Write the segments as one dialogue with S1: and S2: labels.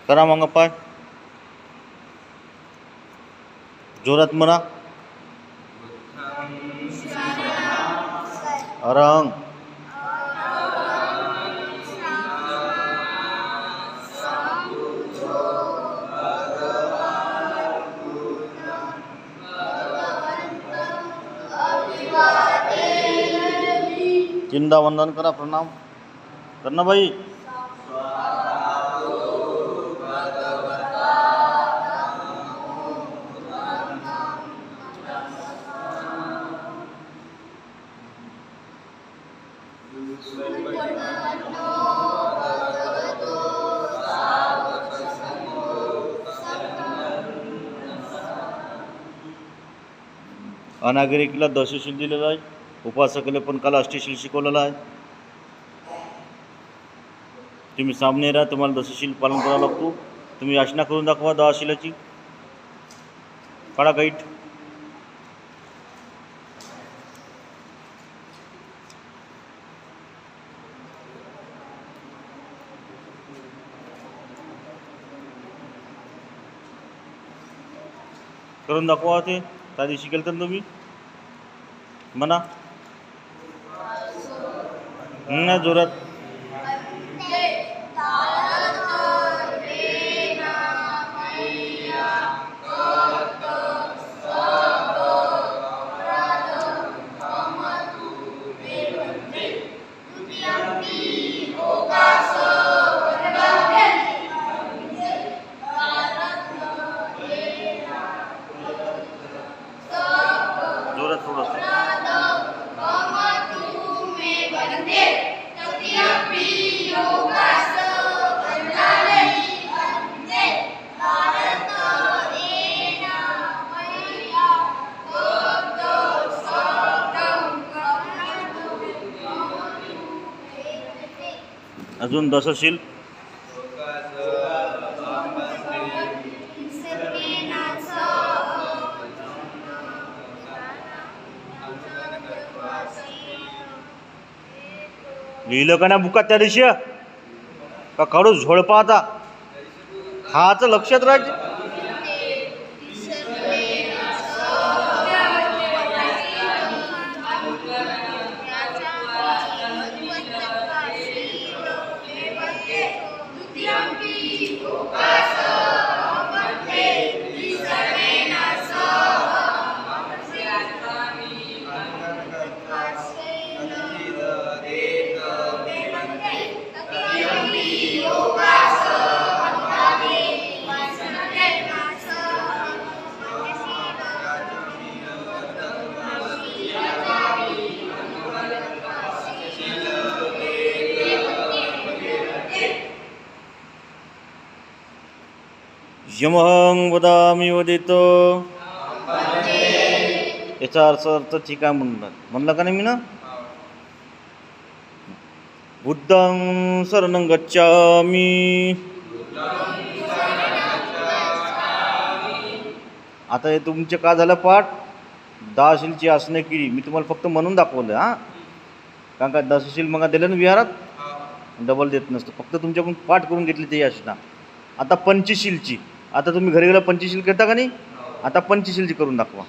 S1: करा मग पाय जोरात म्हणा. अरंग तीनदा वंदन करा. प्रणाम करना भाई. अनागरिकला दशशील दिलेलं आहे. उपासकाला पण काल अष्टशील शिकवलेलं आहे. तुम्ही सामने राहा. तुम्हाला दशशील पालन करावं लागतो. तुम्ही याचना करून दाखवा 10 शिलाची. काढा गाईट. करून दाखवा. ते त्या दिवशी केलं तर तुम्ही म्हणा ना जोरात. जोरात थोडंसं. अजून दशशील. लिहिलं का नाही बुकात त्या दिवशी का काढू झोडपा आता हाचं लक्षात राहायचं. यमहं वदामि वदितो. याचा अर्थ ठीक आहे म्हणलं का नाही मी ना. बुद्धं शरणं गच्छामि. आता हे तुमचे का झालं पाठ 10 शीलची आसने केली. मी तुम्हाला फक्त म्हणून दाखवलं हां. कारण का 10 शील मग दिलं ना विहारात डबल देत नसतं. फक्त तुमच्याकडून पाठ करून घेतली ते आसना. आता पंचशीलची. आता तुम्ही घरी गेला पंचशील करता का नाही. आता पंचशीलची करून दाखवा.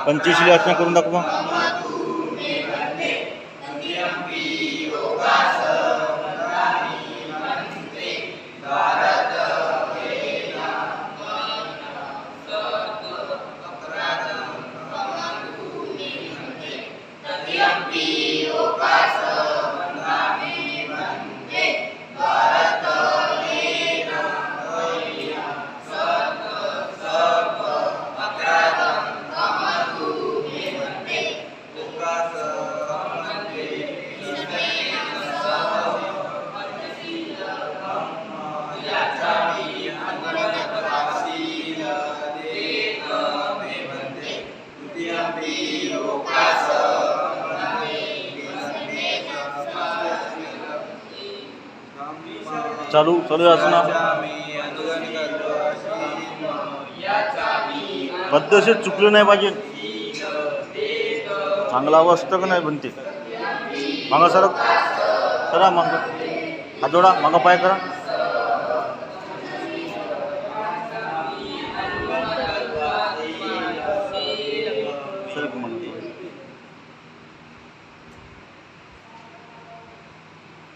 S1: पंचशील आसना करून दाखवा. चालू चालू असणार. पद्धतशीर चुकलं नाही पाहिजे. चांगला आवाज असतं का नाही बनते. मागं सरा मागं हात जोडा, मागं पाय करा.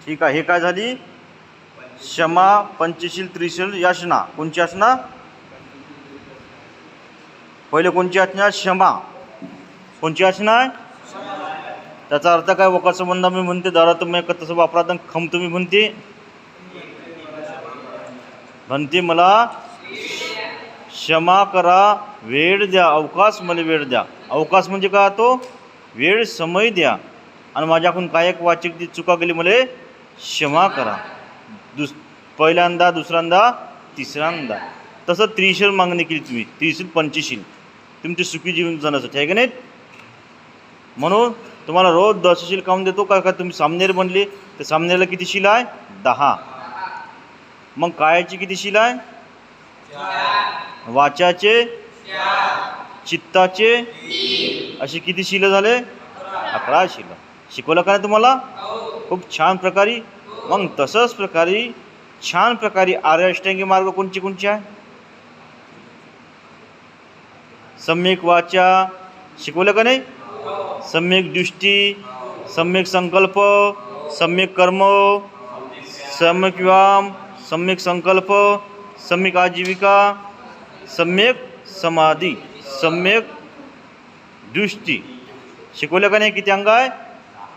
S1: ठीक आहे. हे काय झाली? क्षमा, पंचशील, त्रिशील याचना. कोणची याचना? पहिले कोणची याचना? क्षमा. कोणची याचना आहे? त्याचा अर्थ काय? वकार संबंध मी म्हणते दारा तुम्ही तसं अपराधन खम तुम्ही म्हणते मला क्षमा करा, वेळ द्या, अवकाश मला वेळ द्या. अवकाश म्हणजे काय? तो वेळ, समय द्या. आणि माझ्याकडून काय एक वाचिक ती चुका केली, मला क्षमा करा. पहिल्यांदा, दुसऱ्यांदा, तिसऱ्यांदा. तसं त्रिशील मागणी केली तुम्ही, त्रिशील पंचशील तुमचे सुखी जीवन जाण्यासाठी, आहे का नाही? म्हणून तुम्हाला रोज दशशील काऊन देतो का? तुम्ही सामनेर बनले तर सामनेला किती शील आहे? 10. मग कायाची किती शील आहे? वाचाचे, चित्ताचे, असे किती शील झाले? 11 शील. शिकवलं का नाही तुम्हाला? खूप छान प्रकारे. मग तसंच प्रकारे छान प्रकारे आर्य अष्टांगी मार्ग कोणचे आहे? सम्यक वाचा शिकवलं का नाही? सम्यक दृष्टी, सम्यक संकल्प, सम्यक कर्म, सम्यक व्यायाम, सम्यक संकल्प, सम्यक आजीविका, सम्यक समाधी, सम्यक दृष्टी. शिकवलं का नाही? किती अंग आहे?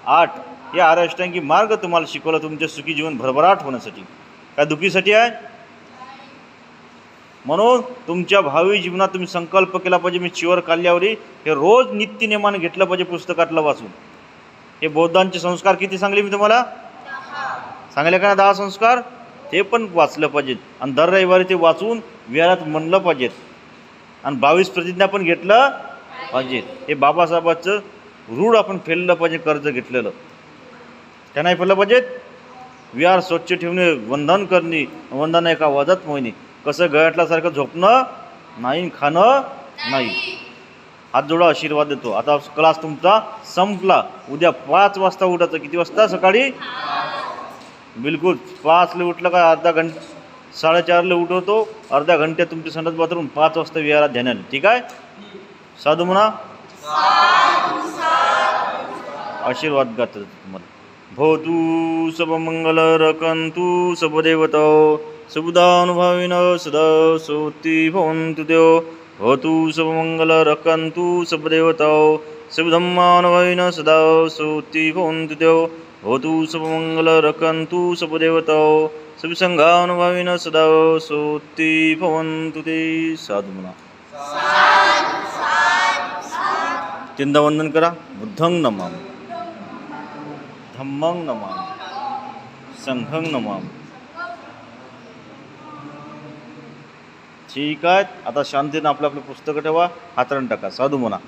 S1: 8. हे आर्य अष्टांगी मार्ग तुम्हाला शिकवला तुमच्या सुखी जीवन भरभराट होण्यासाठी, काय दुखीसाठी आहे? म्हणून तुमच्या भावी जीवनात तुम्ही संकल्प केला पाहिजे, मी चिवर काढल्यावर हे रोज नित्यनेमाने घेतलं पाहिजे पुस्तकातलं वाचून. हे बौद्धांचे संस्कार किती सांगले मी तुम्हाला? सांगले का ना? 10 संस्कार. ते पण वाचलं पाहिजेत आणि दर रविवारी ते वाचून विहारात म्हणलं पाहिजेत आणि 22 प्रतिज्ञा पण घेतलं पाहिजे. हे बाबासाहेबाचं रूढ आपण फेललं पाहिजे, कर्ज घेतलेलं त्या नाही फेललं पाहिजेत. विहार स्वच्छ ठेवणे, वंदन करणे, वंदन एका वाजत मोहिनी, कसं गळ्यातल्यासारखं झोपणं नाही, खाणं नाही. हात जोडा, आशीर्वाद देतो. आता क्लास तुमचा संपला. उद्या 5 वाजता उठायचं. किती वाजता? सकाळी बिलकुल 5ला उठलं का अर्धा घंटा, 4:30ला उठवतो. अर्ध्या घंट्यात तुमचे संडास बाथरूम. 5 वाजता विहारात ध्यानाने. ठीक आहे? साधू म्हणा. आशीर्वाद गात तुम्हाला. भवतु सबमंगल रकंतु सबदेवतो सुबुधानुभविन सदा सोती भवन्तु देव. भवतु सबमंगल रकंतु सबदेवतो सुबधम्मानुभविन सदा सोती भवन्तु देव. भवतु सबमंगल रकंतु सबदेवतो सुबसंघानुभविन सदा सोती भवन्तु ते. साधू म्हणा. तीनदा वंदन करा. बुद्धं नमामि, धम्मं नमामि, संघं नमामि. ठीक आहे. आता शांतीनं आपलं पुस्तकं ठेवा, हातरण टाका. साधू म्हणा.